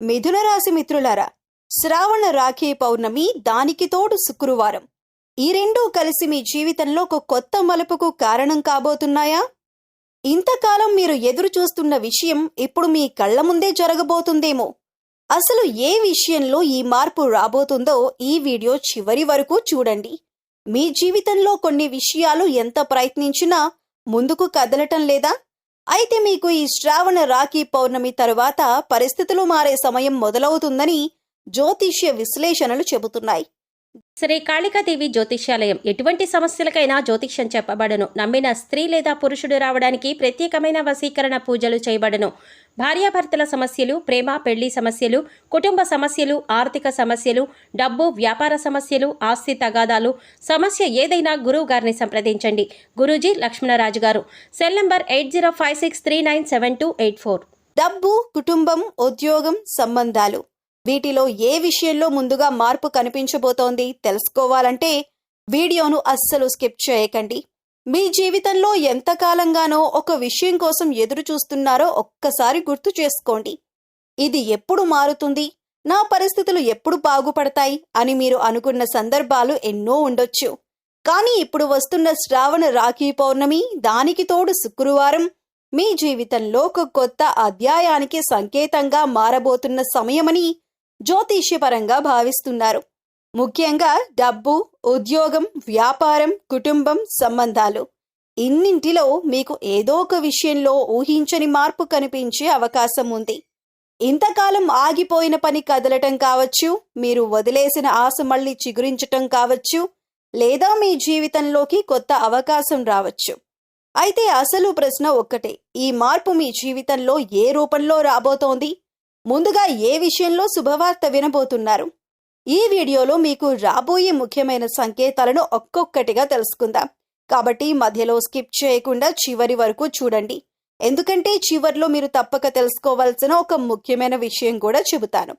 మిథున రాశి మిత్రులారా, శ్రావణ రాఖీ పౌర్ణమి, దానికి తోడు శుక్రవారం, ఈ రెండూ కలిసి మీ జీవితంలో ఒక కొత్త మలుపుకు కారణం కాబోతున్నాయా? ఇంతకాలం మీరు ఎదురు చూస్తున్న విషయం ఇప్పుడు మీ కళ్ల ముందే జరగబోతుందేమో. అసలు ఏ విషయంలో ఈ మార్పు రాబోతుందో ఈ వీడియో చివరి వరకు చూడండి. మీ జీవితంలో కొన్ని విషయాలు ఎంత ప్రయత్నించినా ముందుకు కదలటం లేదా? అయితే మీకు ఈ శ్రావణ రాఖీ పౌర్ణమి తరువాత పరిస్థితులు మారే సమయం మొదలవుతుందని జ్యోతిష్య విశ్లేషణలు చెబుతున్నాయి. శ్రీ కాళికాదేవి జ్యోతిష్యాలయం ఎటువంటి సమస్యలకైనా జ్యోతిష్యం చెప్పబడను. నమ్మిన స్త్రీ లేదా పురుషుడు రావడానికి ప్రత్యేకమైన వశీకరణ పూజలు చేయబడను. భార్యాభర్తల సమస్యలు, ప్రేమ పెళ్లి సమస్యలు, కుటుంబ సమస్యలు, ఆర్థిక సమస్యలు, డబ్బు వ్యాపార సమస్యలు, ఆస్తి తగాదాలు, సమస్య ఏదైనా గురువు గారిని సంప్రదించండి. గురూజీ లక్ష్మణరాజు గారు. Cell number 8056397284. డబ్బు, కుటుంబం, ఉద్యోగం, సంబంధాలు, వీటిలో ఏ విషయంలో ముందుగా మార్పు కనిపించబోతోంది తెలుసుకోవాలంటే వీడియోను అస్సలు స్కిప్ చేయకండి. మీ జీవితంలో ఎంతకాలంగానో ఒక విషయం కోసం ఎదురు చూస్తున్నారో ఒక్కసారి గుర్తు చేసుకోండి. ఇది ఎప్పుడు మారుతుంది, నా పరిస్థితులు ఎప్పుడు బాగుపడతాయి అని మీరు అనుకున్న సందర్భాలు ఎన్నో ఉండొచ్చు. కానీ ఇప్పుడు వస్తున్న శ్రావణ రాఖీ పౌర్ణమి, దానికి తోడు శుక్రవారం మీ జీవితంలో ఒక కొత్త అధ్యాయానికి సంకేతంగా మారబోతున్న సమయమని జ్యోతిష్యపరంగా భావిస్తున్నారు. ముఖ్యంగా డబ్బు, ఉద్యోగం, వ్యాపారం, కుటుంబం, సంబంధాలు, ఇన్నింటిలో మీకు ఏదో ఒక విషయంలో ఊహించని మార్పు కనిపించే అవకాశం ఉంది. ఇంతకాలం ఆగిపోయిన పని కదలటం కావచ్చు, మీరు వదిలేసిన ఆశ మళ్లీ చిగురించటం కావచ్చు, లేదా మీ జీవితంలోకి కొత్త అవకాశం రావచ్చు. అయితే అసలు ప్రశ్న ఒక్కటే, ఈ మార్పు మీ జీవితంలో ఏ రూపంలో రాబోతోంది? ముందుగా ఏ విషయంలో శుభవార్త వినబోతున్నారు? ఈ వీడియోలో మీకు రాబోయే ముఖ్యమైన సంకేతాలను ఒక్కొక్కటిగా తెలుసుకుందాం. కాబట్టి మధ్యలో స్కిప్ చేయకుండా చివరి వరకు చూడండి. ఎందుకంటే చివర్లో మీరు తప్పక తెలుసుకోవాల్సిన ఒక ముఖ్యమైన విషయం కూడా చెబుతాను.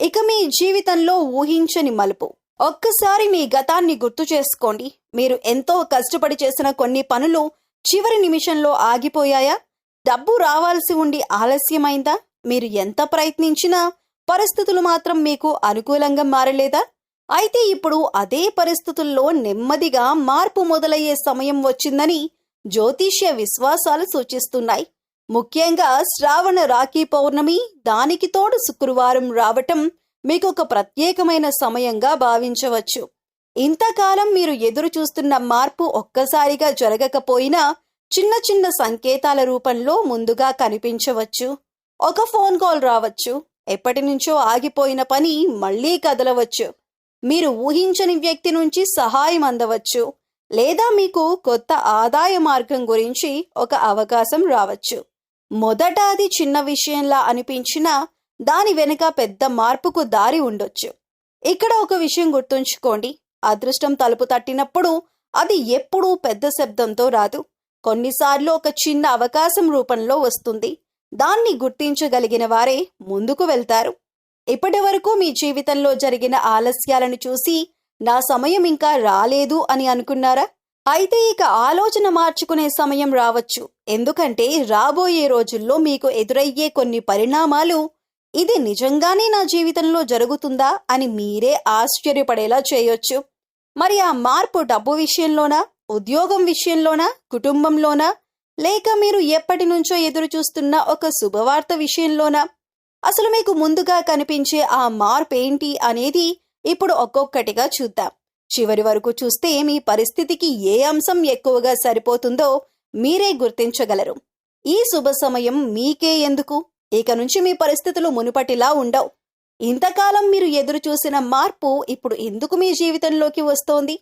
ఇక మీ జీవితంలో ఊహించని మలుపు. ఒక్కసారి మీ గతాన్ని గుర్తు చేసుకోండి. మీరు ఎంతో కష్టపడి చేసిన కొన్ని పనులు చివరి నిమిషంలో ఆగిపోయాయా? డబ్బు రావాల్సి ఉండి ఆలస్యమైందా? మీరు ఎంత ప్రయత్నించినా పరిస్థితులు మాత్రం మీకు అనుకూలంగా మారలేదా? అయితే ఇప్పుడు అదే పరిస్థితుల్లో నెమ్మదిగా మార్పు మొదలయ్యే సమయం వచ్చిందని జ్యోతిష్య విశ్వాసాలు సూచిస్తున్నాయి. ముఖ్యంగా శ్రావణ రాఖీ పౌర్ణమి, దానికి తోడు శుక్రవారం రావటం మీకు ఒక ప్రత్యేకమైన సమయంగా భావించవచ్చు. ఇంతకాలం మీరు ఎదురు చూస్తున్న మార్పు ఒక్కసారిగా జరగకపోయినా చిన్న చిన్న సంకేతాల రూపంలో ముందుగా కనిపించవచ్చు. ఒక ఫోన్ కాల్ రావచ్చు, ఎప్పటి నుంచో ఆగిపోయిన పని మళ్లీ కదలవచ్చు, మీరు ఊహించని వ్యక్తి నుంచి సహాయం అందవచ్చు, లేదా మీకు కొత్త ఆదాయ మార్గం గురించి ఒక అవకాశం రావచ్చు. మొదట అది చిన్న విషయంలా అనిపించినా దాని వెనుక పెద్ద మార్పుకు దారి ఉండొచ్చు. ఇక్కడ ఒక విషయం గుర్తుంచుకోండి, అదృష్టం తలుపు తట్టినప్పుడు అది ఎప్పుడూ పెద్ద శబ్దంతో రాదు. కొన్నిసార్లు ఒక చిన్న అవకాశం రూపంలో వస్తుంది. దాన్ని గుర్తించగలిగిన వారే ముందుకు వెళ్తారు. ఇప్పటి వరకు మీ జీవితంలో జరిగిన ఆలస్యాలను చూసి నా సమయం ఇంకా రాలేదు అని అనుకున్నారా? అయితే ఇక ఆలోచన మార్చుకునే సమయం రావచ్చు. ఎందుకంటే రాబోయే రోజుల్లో మీకు ఎదురయ్యే కొన్ని పరిణామాలు ఇది నిజంగానే నా జీవితంలో జరుగుతుందా అని మీరే ఆశ్చర్యపడేలా చేయొచ్చు. మరి ఆ మార్పు డబ్బు విషయంలోనా, ఉద్యోగం విషయంలోనా, కుటుంబంలోనా, లేక మీరు ఎప్పటి నుంచో ఎదురు చూస్తున్న ఒక శుభవార్త విషయంలోనా? అసలు మీకు ముందుగా కనిపించే ఆ మార్పు ఏంటి అనేది ఇప్పుడు ఒక్కొక్కటిగా చూద్దాం. చివరి వరకు చూస్తే మీ పరిస్థితికి ఏ అంశం ఎక్కువగా సరిపోతుందో మీరే గుర్తించగలరు. ఈ శుభ సమయం మీకే ఎందుకు? ఇక నుంచి మీ పరిస్థితులు మునుపటిలా ఉండవు. ఇంతకాలం మీరు ఎదురు చూసిన మార్పు ఇప్పుడు ఎందుకు మీ జీవితంలోకి వస్తోంది?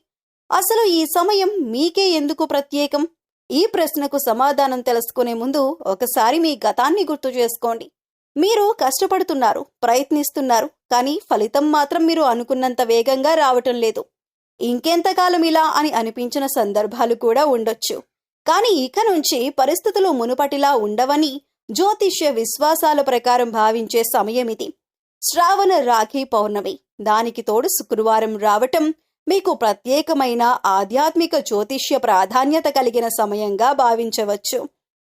అసలు ఈ సమయం మీకే ఎందుకు ప్రత్యేకం? ఈ ప్రశ్నకు సమాధానం తెలుసుకునే ముందు ఒకసారి మీ గతాన్ని గుర్తు చేసుకోండి. మీరు కష్టపడుతున్నారు, ప్రయత్నిస్తున్నారు, కానీ ఫలితం మాత్రం మీరు అనుకున్నంత వేగంగా రావటం లేదు. ఇంకెంతకాలం ఇలా అని అనిపించిన సందర్భాలు కూడా ఉండొచ్చు. కానీ ఇక నుంచి పరిస్థితులు మునుపటిలా ఉండవని జ్యోతిష్య విశ్వాసాల ప్రకారం భావించే సమయమిది. శ్రావణ రాఖీ పౌర్ణమి, దానికి తోడు శుక్రవారం రావటం మీకు ప్రత్యేకమైన ఆధ్యాత్మిక జ్యోతిష్య ప్రాధాన్యత కలిగిన సమయంగా భావించవచ్చు.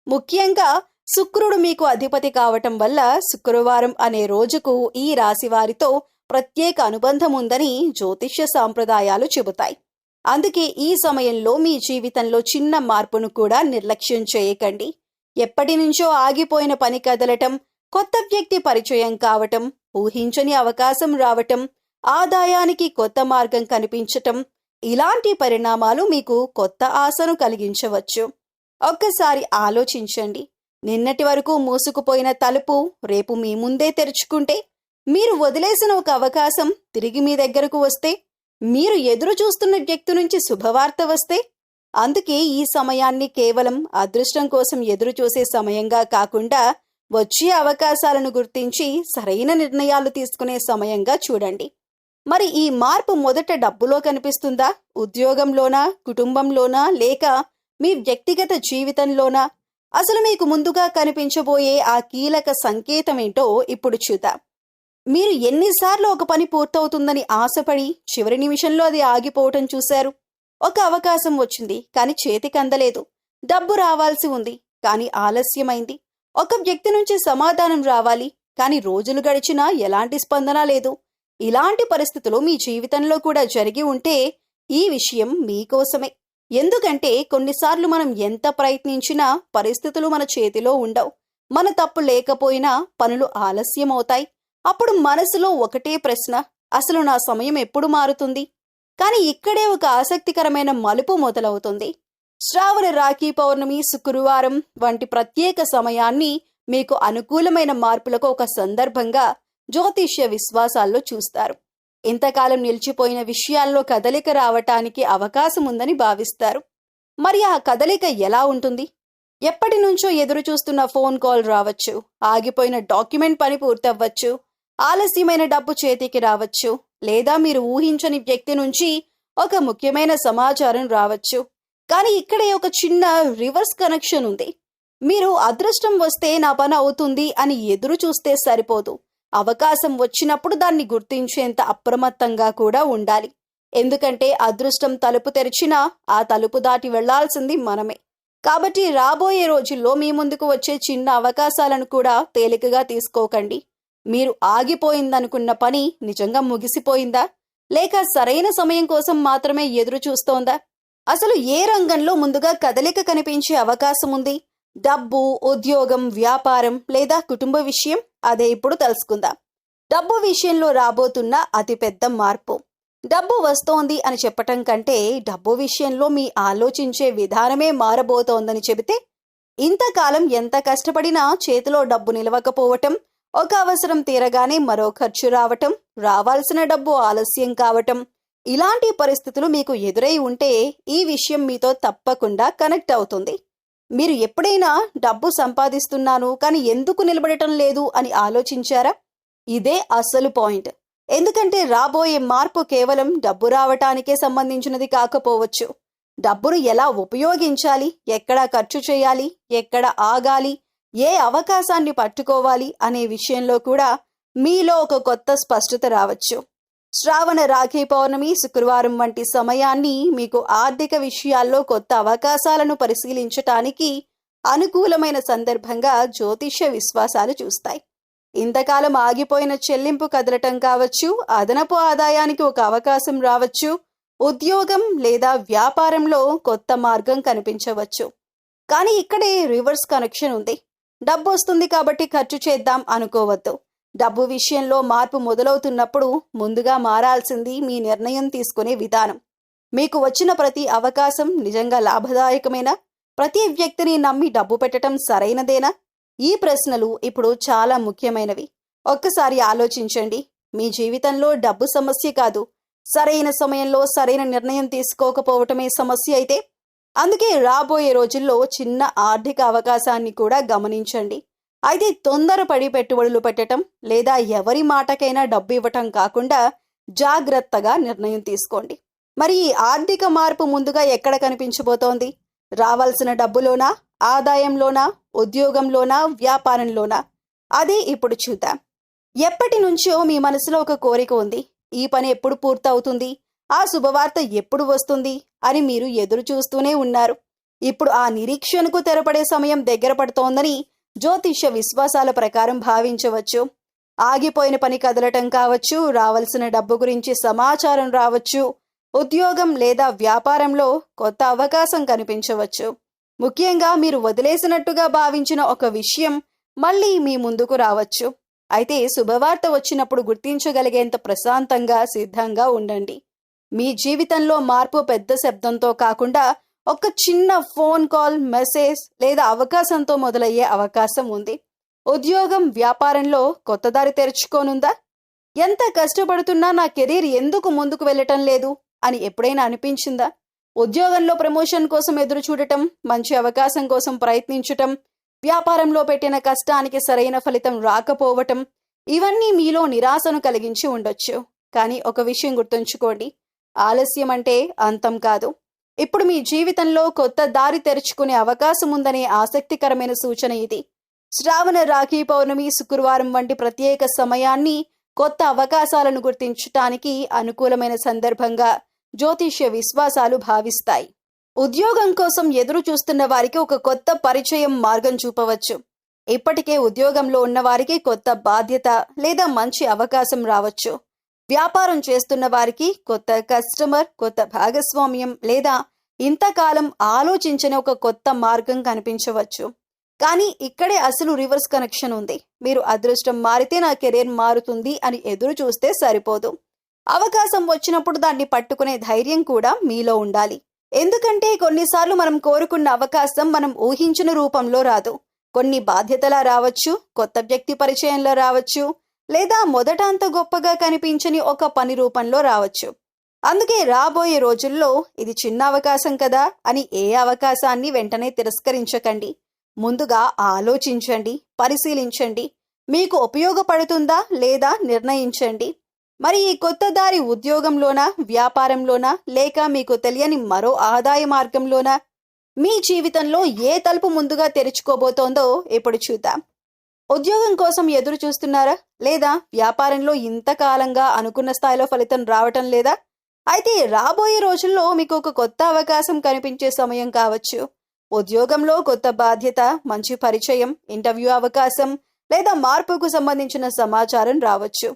ముఖ్యంగా శుక్రుడు మీకు అధిపతి కావటం వల్ల శుక్రవారం అనే రోజుకు ఈ రాశి వారితో ప్రత్యేక అనుబంధం ఉందని జ్యోతిష్య సాంప్రదాయాలు చెబుతాయి. అందుకే ఈ సమయంలో మీ జీవితంలో చిన్న మార్పును కూడా నిర్లక్ష్యం చేయకండి. ఎప్పటి నుంచో ఆగిపోయిన పని కదలటం, కొత్త వ్యక్తి పరిచయం కావటం, ఊహించని అవకాశం రావటం, ఆదాయానికి కొత్త మార్గం కనిపించటం, ఇలాంటి పరిణామాలు మీకు కొత్త ఆశను కలిగించవచ్చు. ఒక్కసారి ఆలోచించండి. నిన్నటి వరకు మూసుకుపోయిన తలుపు రేపు మీ ముందే తెరుచుకుంటే, మీరు వదిలేసిన ఒక అవకాశం తిరిగి మీ దగ్గరకు వస్తే, మీరు ఎదురు చూస్తున్న వ్యక్తి నుంచి శుభవార్త వస్తే, అందుకే ఈ సమయాన్ని కేవలం అదృష్టం కోసం ఎదురు చూసే సమయంగా కాకుండా వచ్చే అవకాశాలను గుర్తించి సరైన నిర్ణయాలు తీసుకునే సమయంగా చూడండి. మరి ఈ మార్పు మొదట డబ్బులో కనిపిస్తుందా, ఉద్యోగంలోనా, కుటుంబంలోనా, లేక మీ వ్యక్తిగత జీవితంలోనా? అసలు మీకు ముందుగా కనిపించబోయే ఆ కీలక సంకేతం ఏంటో ఇప్పుడు చూద్దాం. మీరు ఎన్నిసార్లు ఒక పని పూర్తవుతుందని ఆశపడి చివరి నిమిషంలో అది ఆగిపోవటం చూశారు? ఒక అవకాశం వచ్చింది కానీ చేతికి అందలేదు. డబ్బు రావాల్సి ఉంది కానీ ఆలస్యమైంది. ఒక వ్యక్తి నుంచి సమాధానం రావాలి కానీ రోజులు గడిచినా ఎలాంటి స్పందన లేదు. ఇలాంటి పరిస్థితులు మీ జీవితంలో కూడా జరిగి ఉంటే ఈ విషయం మీకోసమే. ఎందుకంటే కొన్నిసార్లు మనం ఎంత ప్రయత్నించినా పరిస్థితులు మన చేతిలో ఉండవు. మన తప్పు లేకపోయినా పనులు ఆలస్యమవుతాయి. అప్పుడు మనసులో ఒకటే ప్రశ్న, అసలు నా సమయం ఎప్పుడు మారుతుంది? కానీ ఇక్కడే ఒక ఆసక్తికరమైన మలుపు మొదలవుతుంది. శ్రావణ రాఖీ పౌర్ణమి, శుక్రవారం వంటి ప్రత్యేక సమయాన్ని మీకు అనుకూలమైన మార్పులకు ఒక సందర్భంగా జ్యోతిష్య విశ్వాసాల్లో చూస్తారు. ఇంతకాలం నిలిచిపోయిన విషయాల్లో కదలిక రావటానికి అవకాశం ఉందని భావిస్తారు. మరి ఆ కదలిక ఎలా ఉంటుంది? ఎప్పటి నుంచో ఎదురు చూస్తున్న ఫోన్ కాల్ రావచ్చు, ఆగిపోయిన డాక్యుమెంట్ పని పూర్తవ్వచ్చు, ఆలస్యమైన డబ్బు చేతికి రావచ్చు, లేదా మీరు ఊహించని వ్యక్తి నుంచి ఒక ముఖ్యమైన సమాచారం రావచ్చు. కానీ ఇక్కడే ఒక చిన్న రివర్స్ కనెక్షన్ ఉంది. మీరు అదృష్టం వస్తే నా పని అవుతుంది అని ఎదురు చూస్తే సరిపోదు. అవకాశం వచ్చినప్పుడు దాన్ని గుర్తించేంత అప్రమత్తంగా కూడా ఉండాలి. ఎందుకంటే అదృష్టం తలుపు తెరిచినా ఆ తలుపు దాటి వెళ్లాల్సింది మనమే. కాబట్టి రాబోయే రోజుల్లో మీ ముందుకు వచ్చే చిన్న అవకాశాలను కూడా తేలికగా తీసుకోకండి. మీరు ఆగిపోయిందనుకున్న పని నిజంగా ముగిసిపోయిందా, లేక సరైన సమయం కోసం మాత్రమే ఎదురు చూస్తోందా? అసలు ఏ రంగంలో ముందుగా కదలిక కనిపించే అవకాశం ఉంది? డబ్బు, ఉద్యోగం, వ్యాపారం లేదా కుటుంబ విషయం? అదే ఇప్పుడు తెలుసుకుందాం. డబ్బు విషయంలో రాబోతున్న అతిపెద్ద మార్పు. డబ్బు వస్తోంది అని చెప్పటం కంటే డబ్బు విషయంలో మీ ఆలోచించే విధానమే మారబోతోందని చెబితే, ఇంతకాలం ఎంత కష్టపడినా చేతిలో డబ్బు నిలవకపోవటం, ఒక అవసరం తీరగానే మరో ఖర్చు రావటం, రావాల్సిన డబ్బు ఆలస్యం కావటం, ఇలాంటి పరిస్థితులు మీకు ఎదురై ఉంటే ఈ విషయం మీతో తప్పకుండా కనెక్ట్ అవుతుంది. మీరు ఎప్పుడైనా డబ్బు సంపాదిస్తున్నాను కానీ ఎందుకు నిలబడటం లేదు అని ఆలోచించారా? ఇదే అసలు పాయింట్. ఎందుకంటే రాబోయే మార్పు కేవలం డబ్బు రావటానికే సంబంధించినది కాకపోవచ్చు. డబ్బును ఎలా ఉపయోగించాలి, ఎక్కడ ఖర్చు చేయాలి, ఎక్కడ ఆగాలి, ఏ అవకాశాన్ని పట్టుకోవాలి అనే విషయంలో కూడా మీలో ఒక కొత్త స్పష్టత రావచ్చు. శ్రావణ రాఖీ పౌర్ణమి, శుక్రవారం వంటి సమయాన్ని మీకు ఆర్థిక విషయాల్లో కొత్త అవకాశాలను పరిశీలించటానికి అనుకూలమైన సందర్భంగా జ్యోతిష్య విశ్వాసాలు చూస్తాయి. ఇంతకాలం ఆగిపోయిన చెల్లింపు కదలటం కావచ్చు, అదనపు ఆదాయానికి ఒక అవకాశం రావచ్చు, ఉద్యోగం లేదా వ్యాపారంలో కొత్త మార్గం కనిపించవచ్చు. కానీ ఇక్కడే రివర్స్ కనెక్షన్ ఉంది. డబ్బు వస్తుంది కాబట్టి ఖర్చు చేద్దాం అనుకోవద్దు. డబ్బు విషయంలో మార్పు మొదలవుతున్నప్పుడు ముందుగా మారాల్సింది మీ నిర్ణయం తీసుకునే విధానం. మీకు వచ్చిన ప్రతి అవకాశం నిజంగా లాభదాయకమేనా? ప్రతి వ్యక్తిని నమ్మి డబ్బు పెట్టడం సరైనదేనా? ఈ ప్రశ్నలు ఇప్పుడు చాలా ముఖ్యమైనవి. ఒక్కసారి ఆలోచించండి. మీ జీవితంలో డబ్బు సమస్య కాదు, సరైన సమయంలో సరైన నిర్ణయం తీసుకోకపోవటమే సమస్య అయితే, అందుకే రాబోయే రోజుల్లో చిన్న ఆర్థిక అవకాశాన్ని కూడా గమనించండి. అయితే తొందరపడి పెట్టుబడులు పెట్టడం లేదా ఎవరి మాటకైనా డబ్బు ఇవ్వటం కాకుండా జాగ్రత్తగా నిర్ణయం తీసుకోండి. మరి ఈ ఆర్థిక మార్పు ముందుగా ఎక్కడ కనిపించబోతోంది? రావాల్సిన డబ్బులోనా, ఆదాయంలోనా, ఉద్యోగంలోనా, వ్యాపారంలోనా? అదే ఇప్పుడు చూద్దాం. ఎప్పటి నుంచో మీ మనసులో ఒక కోరిక ఉంది. ఈ పని ఎప్పుడు పూర్తవుతుంది, ఆ శుభవార్త ఎప్పుడు వస్తుంది అని మీరు ఎదురు చూస్తూనే ఉన్నారు. ఇప్పుడు ఆ నిరీక్షణకు తెరపడే సమయం దగ్గర పడుతోందని జ్యోతిష్య విశ్వాసాల ప్రకారం భావించవచ్చు. ఆగిపోయిన పని కదలటం కావచ్చు, రావాల్సిన డబ్బు గురించి సమాచారం రావచ్చు, ఉద్యోగం లేదా వ్యాపారంలో కొత్త అవకాశం కనిపించవచ్చు. ముఖ్యంగా మీరు వదిలేసినట్టుగా భావించిన ఒక విషయం మళ్ళీ మీ ముందుకు రావచ్చు. అయితే శుభవార్త వచ్చినప్పుడు గుర్తించగలిగేంత ప్రశాంతంగా సిద్ధంగా ఉండండి. మీ జీవితంలో మార్పు పెద్ద శబ్దంతో కాకుండా ఒక చిన్న ఫోన్ కాల్, మెసేజ్ లేదా అవకాశంతో మొదలయ్యే అవకాశం ఉంది. ఉద్యోగం, వ్యాపారంలో కొత్త దారి తెరుచుకోనుందా? ఎంత కష్టపడుతున్నా నా కెరీర్ ఎందుకు ముందుకు వెళ్ళటం లేదు అని ఎప్పుడైనా అనిపించిందా? ఉద్యోగంలో ప్రమోషన్ కోసం ఎదురు చూడటం, మంచి అవకాశం కోసం ప్రయత్నించటం, వ్యాపారంలో పెట్టిన కష్టానికి సరైన ఫలితం రాకపోవటం, ఇవన్నీ మీలో నిరాశను కలిగించి ఉండొచ్చు. కానీ ఒక విషయం గుర్తుంచుకోండి, ఆలస్యం అంటే అంతం కాదు. ఇప్పుడు మీ జీవితంలో కొత్త దారి తెరుచుకునే అవకాశం ఉందనే ఆసక్తికరమైన సూచన ఇది. శ్రావణ, రాఖీ పౌర్ణమి, శుక్రవారం వంటి ప్రత్యేక సమయాన్ని కొత్త అవకాశాలను గుర్తించటానికి అనుకూలమైన సందర్భంగా జ్యోతిష్య విశ్వాసాలు భావిస్తాయి. ఉద్యోగం కోసం ఎదురు చూస్తున్న వారికి ఒక కొత్త పరిచయం మార్గం చూపవచ్చు. ఇప్పటికే ఉద్యోగంలో ఉన్న వారికి కొత్త బాధ్యత లేదా మంచి అవకాశం రావచ్చు. వ్యాపారం చేస్తున్న వారికి కొత్త కస్టమర్, కొత్త భాగస్వామ్యం లేదా ఇంతకాలం ఆలోచించని ఒక కొత్త మార్గం కనిపించవచ్చు. కానీ ఇక్కడే అసలు రివర్స్ కనెక్షన్ ఉంది. మీరు అదృష్టం మారితే నా కెరీర్ మారుతుంది అని ఎదురు చూస్తే సరిపోదు. అవకాశం వచ్చినప్పుడు దాన్ని పట్టుకునే ధైర్యం కూడా మీలో ఉండాలి. ఎందుకంటే కొన్నిసార్లు మనం కోరుకున్న అవకాశం మనం ఊహించిన రూపంలో రాదు. కొన్ని బాధ్యతలా రావచ్చు, కొత్త వ్యక్తి పరిచయంలో రావచ్చు, లేదా మొదట అంత గొప్పగా కనిపించని ఒక పని రూపంలో రావచ్చు. అందుకే రాబోయే రోజుల్లో ఇది చిన్న అవకాశం కదా అని ఏ అవకాశాన్ని వెంటనే తిరస్కరించకండి. ముందుగా ఆలోచించండి, పరిశీలించండి. మీకు ఉపయోగపడుతుందా లేదా నిర్ణయించండి. మరి ఈ కొత్త దారి ఉద్యోగంలోనా, వ్యాపారంలోనా, లేక మీకు తెలియని మరో ఆదాయ మార్గంలోనా? మీ జీవితంలో ఏ తలుపు ముందుగా తెరుచుకోబోతోందో ఇప్పుడు చూద్దాం. ఉద్యోగం కోసం ఎదురు చూస్తున్నారా? లేదా వ్యాపారంలో ఇంతకాలంగా అనుకున్న స్థాయిలో ఫలితం రావటం లేదా? అయితే రాబోయే రోజుల్లో మీకు ఒక కొత్త అవకాశం కనిపించే సమయం కావచ్చు. ఉద్యోగంలో కొత్త బాధ్యత, మంచి పరిచయం, ఇంటర్వ్యూ అవకాశం లేదా మార్పుకు సంబంధించిన సమాచారం రావచ్చు.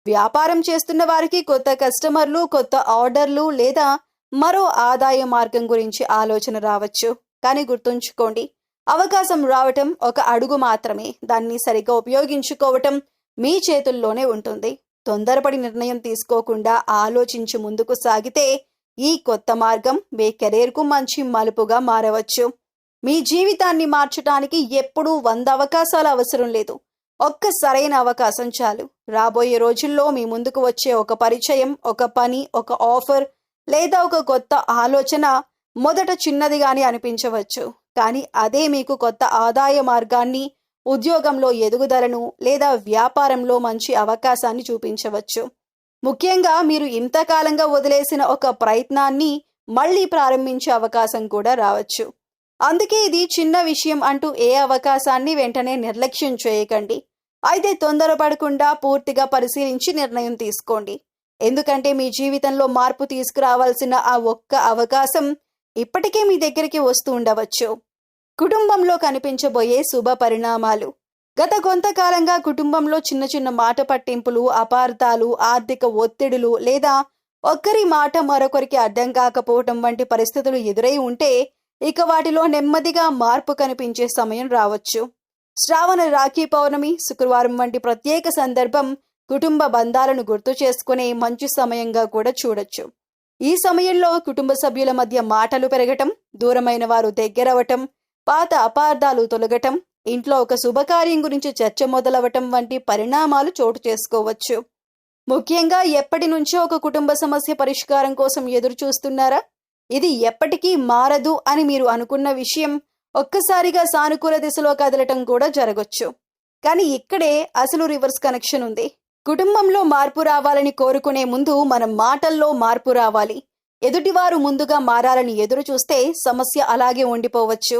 వ్యాపారం చేస్తున్న వారికి కొత్త కస్టమర్లు, కొత్త ఆర్డర్లు లేదా మరో ఆదాయ మార్గం గురించి ఆలోచన రావచ్చు. కానీ గుర్తుంచుకోండి, అవకాశం రావటం ఒక అడుగు మాత్రమే. దాన్ని సరిగ్గా ఉపయోగించుకోవటం మీ చేతుల్లోనే ఉంటుంది. తొందరపడి నిర్ణయం తీసుకోకుండా ఆలోచించి ముందుకు సాగితే ఈ కొత్త మార్గం మీ కెరీర్కు మంచి మలుపుగా మారవచ్చు. మీ జీవితాన్ని మార్చడానికి ఎప్పుడూ 100 అవకాశాల అవసరం లేదు. ఒక్క సరైన అవకాశం చాలు. రాబోయే రోజుల్లో మీ ముందుకు వచ్చే ఒక పరిచయం, ఒక పని, ఒక ఆఫర్ లేదా ఒక కొత్త ఆలోచన మొదట చిన్నదిగానే అనిపించవచ్చు. కానీ అదే మీకు కొత్త ఆదాయ మార్గాన్ని, ఉద్యోగంలో ఎదుగుదలను లేదా వ్యాపారంలో మంచి అవకాశాన్ని చూపించవచ్చు. ముఖ్యంగా మీరు ఇంతకాలంగా వదిలేసిన ఒక ప్రయత్నాన్ని మళ్ళీ ప్రారంభించే అవకాశం కూడా రావచ్చు. అందుకే ఇది చిన్న విషయం అంటూ ఏ అవకాశాన్ని వెంటనే నిర్లక్ష్యం చేయకండి. అయితే తొందరపడకుండా పూర్తిగా పరిశీలించి నిర్ణయం తీసుకోండి. ఎందుకంటే మీ జీవితంలో మార్పు తీసుకురావాల్సిన ఆ ఒక్క అవకాశం ఇప్పటికే మీ దగ్గరికి వస్తూ ఉండవచ్చు. కుటుంబంలో కనిపించబోయే శుభ పరిణామాలు. గత కొంతకాలంగా కుటుంబంలో చిన్న చిన్న మాట పట్టింపులు, అపార్థాలు, ఆర్థిక ఒత్తిడులు లేదా ఒక్కరి మాట మరొకరికి అర్థం కాకపోవటం వంటి పరిస్థితులు ఎదురై ఉంటే ఇక వాటిలో నెమ్మదిగా మార్పు కనిపించే సమయం రావచ్చు. శ్రావణ, రాఖీ పౌర్ణమి, శుక్రవారం వంటి ప్రత్యేక సందర్భం కుటుంబ బంధాలను గుర్తు చేసుకునే మంచి సమయంగా కూడా చూడొచ్చు. ఈ సమయంలో కుటుంబ సభ్యుల మధ్య మాటలు పెరగటం, దూరమైన వారు దగ్గరవటం, పాత అపార్థాలు తొలగటం, ఇంట్లో ఒక శుభకార్యం గురించి చర్చ మొదలవటం వంటి పరిణామాలు చోటు చేసుకోవచ్చు. ముఖ్యంగా ఎప్పటి నుంచో ఒక కుటుంబ సమస్య పరిష్కారం కోసం ఎదురు చూస్తున్నారా? ఇది ఎప్పటికీ మారదు అని మీరు అనుకున్న విషయం ఒక్కసారిగా సానుకూల దిశలో కదలటం కూడా జరగొచ్చు. కానీ ఇక్కడే అసలు రివర్స్ కనెక్షన్ ఉంది. కుటుంబంలో మార్పు రావాలని కోరుకునే ముందు మన మాటల్లో మార్పు రావాలి. ఎదుటివారు ముందుగా మారాలని ఎదురు చూస్తే సమస్య అలాగే ఉండిపోవచ్చు.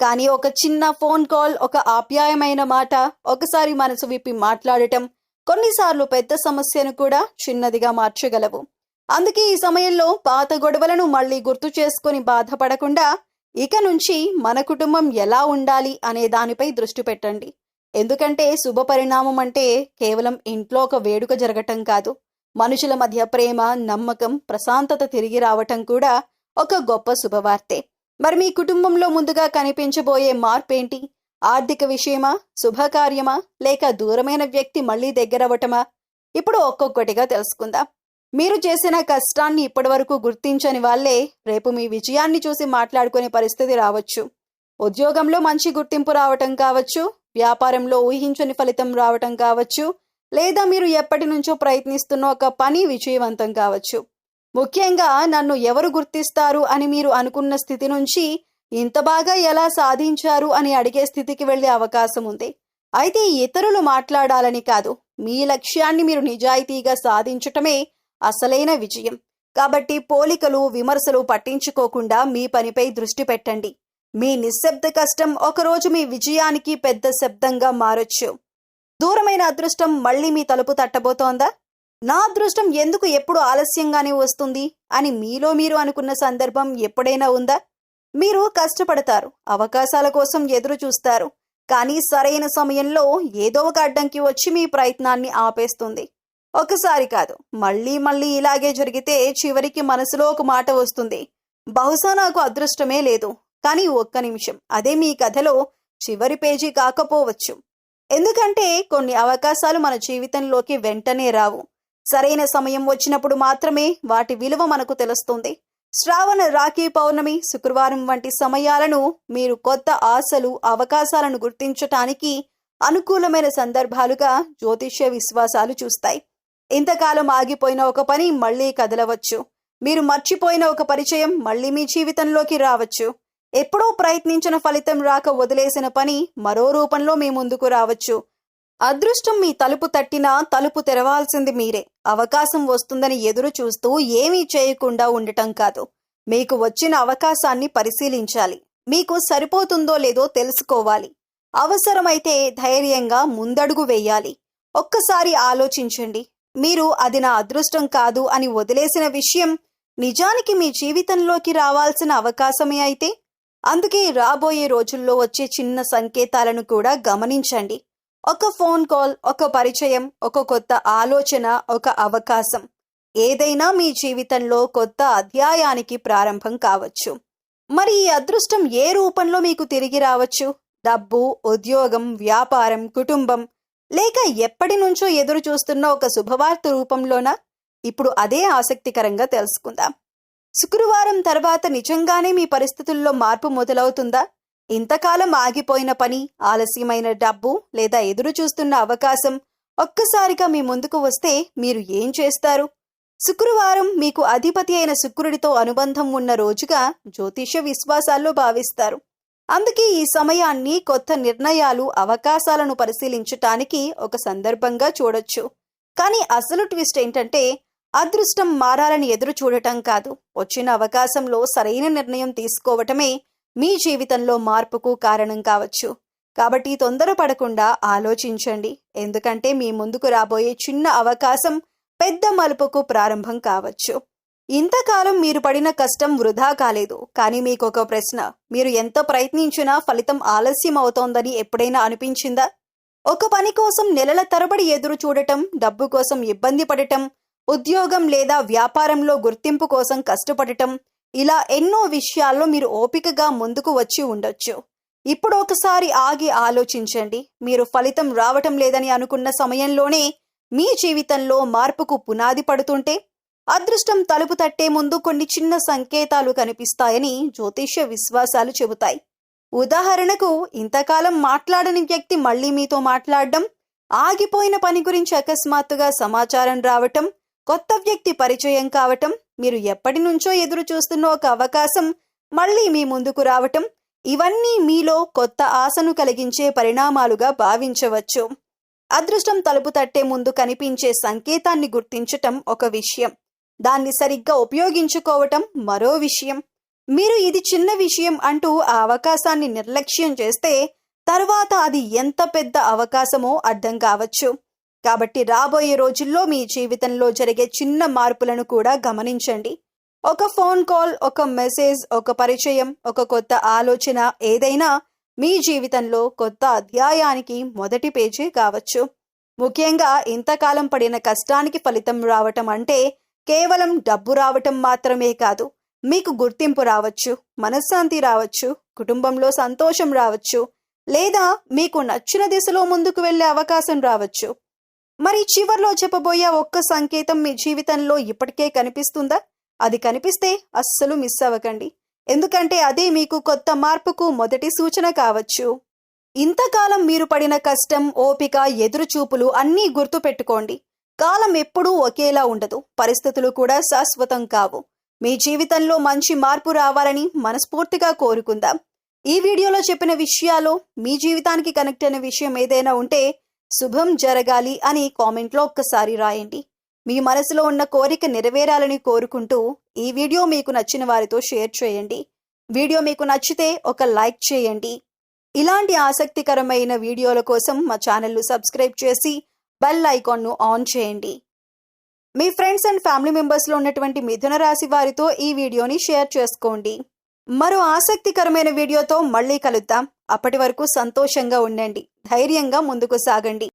కానీ ఒక చిన్న ఫోన్ కాల్, ఒక ఆప్యాయమైన మాట, ఒకసారి మనసు విప్పి మాట్లాడటం కొన్నిసార్లు పెద్ద సమస్యను కూడా చిన్నదిగా మార్చగలవు. అందుకే ఈ సమయంలో పాత గొడవలను మళ్ళీ గుర్తు చేసుకొని బాధపడకుండా ఇక నుంచి మన కుటుంబం ఎలా ఉండాలి అనే దానిపై దృష్టి పెట్టండి. ఎందుకంటే శుభ పరిణామం అంటే కేవలం ఇంట్లో ఒక వేడుక జరగటం కాదు. మనుషుల మధ్య ప్రేమ, నమ్మకం, ప్రశాంతత తిరిగి రావటం కూడా ఒక గొప్ప శుభవార్తే. మరి మీ కుటుంబంలో ముందుగా కనిపించబోయే మార్పేంటి? ఆర్థిక విషయమా, శుభకార్యమా, లేక దూరమైన వ్యక్తి మళ్ళీ దగ్గరవటమా? ఇప్పుడు ఒక్కొక్కటిగా తెలుసుకుందాం. మీరు చేసిన కష్టాన్ని ఇప్పటివరకు గుర్తించని వాళ్ళే రేపు మీ విజయాన్ని చూసి మాట్లాడుకునే పరిస్థితి రావచ్చు. ఉద్యోగంలో మంచి గుర్తింపు రావటం కావచ్చు, వ్యాపారంలో ఊహించని ఫలితం రావటం కావచ్చు, లేదా మీరు ఎప్పటి నుంచో ప్రయత్నిస్తున్న ఒక పని విజయవంతం కావచ్చు. ముఖ్యంగా నన్ను ఎవరు గుర్తిస్తారు అని మీరు అనుకున్న స్థితి నుంచి ఇంత బాగా ఎలా సాధించారు అని అడిగే స్థితికి వెళ్లే అవకాశం ఉంది. అయితే ఇతరులు మాట్లాడాలని కాదు, మీ లక్ష్యాన్ని మీరు నిజాయితీగా సాధించటమే అసలైన విజయం. కాబట్టి పోలికలు, విమర్శలు పట్టించుకోకుండా మీ పనిపై దృష్టి పెట్టండి. మీ నిశ్శబ్ద కష్టం ఒకరోజు మీ విజయానికి పెద్ద శబ్దంగా మారొచ్చు. దూరమైన అదృష్టం మళ్ళీ మీ తలుపు తట్టబోతోందా? నా అదృష్టం ఎందుకు ఎప్పుడు ఆలస్యంగానే వస్తుంది అని మీలో మీరు అనుకున్న సందర్భం ఎప్పుడైనా ఉందా? మీరు కష్టపడతారు, అవకాశాల కోసం ఎదురు చూస్తారు, కానీ సరైన సమయంలో ఏదో ఒక అడ్డంకి వచ్చి మీ ప్రయత్నాన్ని ఆపేస్తుంది. ఒకసారి కాదు, మళ్ళీ మళ్ళీ ఇలాగే జరిగితే చివరికి మనసులో ఒక మాట వస్తుంది, బహుశా నాకు అదృష్టమే లేదు. కానీ ఒక్క నిమిషం, అదే మీ కథలో చివరి పేజీ కాకపోవచ్చు. ఎందుకంటే కొన్ని అవకాశాలు మన జీవితంలోకి వెంటనే రావు. సరైన సమయం వచ్చినప్పుడు మాత్రమే వాటి విలువ మనకు తెలుస్తుంది. శ్రావణ, రాఖీ పౌర్ణమి, శుక్రవారం వంటి సమయాలను మీరు కొత్త ఆశలు, అవకాశాలను గుర్తించటానికి అనుకూలమైన సందర్భాలుగా జ్యోతిష్య విశ్వాసాలు చూస్తాయి. ఇంతకాలం ఆగిపోయిన ఒక పని మళ్లీ కదలవచ్చు. మీరు మర్చిపోయిన ఒక పరిచయం మళ్లీ మీ జీవితంలోకి రావచ్చు. ఎప్పుడో ప్రయత్నించిన ఫలితం రాక వదిలేసిన పని మరో రూపంలో మీ ముందుకు రావచ్చు. అదృష్టం మీ తలుపు తట్టినా తలుపు తెరవాల్సింది మీరే. అవకాశం వస్తుందని ఎదురు చూస్తూ ఏమీ చేయకుండా ఉండటం కాదు, మీకు వచ్చిన అవకాశాన్ని పరిశీలించాలి. మీకు సరిపోతుందో లేదో తెలుసుకోవాలి. అవసరమైతే ధైర్యంగా ముందడుగు వేయాలి. ఒక్కసారి ఆలోచించండి, మీరు అది నా అదృష్టం కాదు అని వదిలేసిన విషయం నిజానికి మీ జీవితంలోకి రావాల్సిన అవకాశమే అయితే? అందుకే రాబోయే రోజుల్లో వచ్చే చిన్న సంకేతాలను కూడా గమనించండి. ఒక ఫోన్ కాల్, ఒక పరిచయం, ఒక కొత్త ఆలోచన, ఒక అవకాశం, ఏదైనా మీ జీవితంలో కొత్త అధ్యాయానికి ప్రారంభం కావచ్చు. మరి ఈ అదృష్టం ఏ రూపంలో మీకు తిరిగి రావచ్చు? డబ్బు, ఉద్యోగం, వ్యాపారం, కుటుంబం, లేక ఎప్పటి నుంచో ఎదురు చూస్తున్న ఒక శుభవార్త రూపంలోనా? ఇప్పుడు అదే ఆసక్తికరంగా తెలుసుకుందాం. శుక్రవారం తర్వాత నిజంగానే మీ పరిస్థితుల్లో మార్పు మొదలవుతుందా? ఇంతకాలం ఆగిపోయిన పని, ఆలస్యమైన డబ్బు, లేదా ఎదురు చూస్తున్న అవకాశం ఒక్కసారిగా మీ ముందుకు వస్తే మీరు ఏం చేస్తారు? శుక్రవారం మీకు అధిపతి అయిన శుక్రుడితో అనుబంధం ఉన్న రోజుగా జ్యోతిష విశ్వాసాల్లో భావిస్తారు. అందుకే ఈ సమయాన్ని కొత్త నిర్ణయాలు, అవకాశాలను పరిశీలించటానికి ఒక సందర్భంగా చూడొచ్చు. కానీ అసలు ట్విస్ట్ ఏంటంటే, అదృష్టం మారాలని ఎదురు చూడటం కాదు, వచ్చిన అవకాశంలో సరైన నిర్ణయం తీసుకోవటమే మీ జీవితంలో మార్పుకు కారణం కావచ్చు. కాబట్టి తొందరపడకుండా ఆలోచించండి. ఎందుకంటే మీ ముందుకు రాబోయే చిన్న అవకాశం పెద్ద మలుపుకు ప్రారంభం కావచ్చు. ఇంతకాలం మీరు పడిన కష్టం వృధా కాలేదు. కానీ మీకు ఒక ప్రశ్న, మీరు ఎంత ప్రయత్నించినా ఫలితం ఆలస్యం అవుతోందని ఎప్పుడైనా అనిపించిందా? ఒక పని కోసం నెలల తరబడి ఎదురు చూడటం, డబ్బు కోసం ఇబ్బంది పడటం, ఉద్యోగం లేదా వ్యాపారంలో గుర్తింపు కోసం కష్టపడటం, ఇలా ఎన్నో విషయాల్లో మీరు ఓపికగా ముందుకు వచ్చి ఉండొచ్చు. ఇప్పుడు ఒకసారి ఆగి ఆలోచించండి. మీరు ఫలితం రావటం లేదని అనుకున్న సమయంలోనే మీ జీవితంలో మార్పుకు పునాది పడుతుంటే, అదృష్టం తలుపు తట్టే ముందు కొన్ని చిన్న సంకేతాలు కనిపిస్తాయని జ్యోతిష్య విశ్వాసాలు చెబుతాయి. ఉదాహరణకు, ఇంతకాలం మాట్లాడని వ్యక్తి మళ్లీ మీతో మాట్లాడడం, ఆగిపోయిన పని గురించి అకస్మాత్తుగా సమాచారం రావటం, కొత్త వ్యక్తి పరిచయం కావటం, మీరు ఎప్పటి నుంచో ఎదురు చూస్తున్న ఒక అవకాశం మళ్లీ మీ ముందుకు రావటం, ఇవన్నీ మీలో కొత్త ఆశను కలిగించే పరిణామాలుగా భావించవచ్చు. అదృష్టం తలుపు తట్టే ముందు కనిపించే సంకేతాన్ని గుర్తించటం ఒక విషయం, దాన్ని సరిగ్గా ఉపయోగించుకోవటం మరో విషయం. మీరు ఇది చిన్న విషయం అంటూ ఆ అవకాశాన్ని నిర్లక్ష్యం చేస్తే తర్వాత అది ఎంత పెద్ద అవకాశమో అర్థం కావచ్చు. కాబట్టి రాబోయే రోజుల్లో మీ జీవితంలో జరిగే చిన్న మార్పులను కూడా గమనించండి. ఒక ఫోన్ కాల్, ఒక మెసేజ్, ఒక పరిచయం, ఒక కొత్త ఆలోచన ఏదైనా మీ జీవితంలో కొత్త అధ్యాయానికి మొదటి పేజీ కావచ్చు. ముఖ్యంగా ఇంతకాలం పడిన కష్టానికి ఫలితం రావటం అంటే కేవలం డబ్బు రావటం మాత్రమే కాదు. మీకు గుర్తింపు రావచ్చు, మనశ్శాంతి రావచ్చు, కుటుంబంలో సంతోషం రావచ్చు, లేదా మీకు నచ్చిన దిశలో ముందుకు వెళ్ళే అవకాశం రావచ్చు. మరి చివర్లో చెప్పబోయే ఒక్క సంకేతం మీ జీవితంలో ఇప్పటికే కనిపిస్తుందా? అది కనిపిస్తే అస్సలు మిస్ అవ్వకండి. ఎందుకంటే అదే మీకు కొత్త మార్పుకు మొదటి సూచన కావచ్చు. ఇంతకాలం మీరు పడిన కష్టం, ఓపిక, ఎదురుచూపులు అన్నీ గుర్తు పెట్టుకోండి. కాలం ఎప్పుడూ ఒకేలా ఉండదు, పరిస్థితులు కూడా శాశ్వతం కావు. మీ జీవితంలో మంచి మార్పు రావాలని మనస్ఫూర్తిగా కోరుకుందాం. ఈ వీడియోలో చెప్పిన విషయాలు మీ జీవితానికి కనెక్ట్ అయిన విషయం ఏదైనా ఉంటే శుభం జరగాలి అని కామెంట్లో ఒక్కసారి రాయండి. మీ మనసులో ఉన్న కోరిక నెరవేరాలని కోరుకుంటూ ఈ వీడియో మీకు నచ్చిన వారితో షేర్ చేయండి. వీడియో మీకు నచ్చితే ఒక లైక్ చేయండి. ఇలాంటి ఆసక్తికరమైన వీడియోల కోసం మా ఛానల్ను సబ్స్క్రైబ్ చేసి బెల్ ఐకాన్ను ఆన్ చేయండి. మీ ఫ్రెండ్స్ అండ్ ఫ్యామిలీ మెంబర్స్లో ఉన్నటువంటి మిథున రాశి వారితో ఈ వీడియోని షేర్ చేసుకోండి. మరో ఆసక్తికరమైన వీడియోతో మళ్ళీ కలుద్దాం. అప్పటి వరకు సంతోషంగా ఉండండి, ధైర్యంగా ముందుకు సాగండి.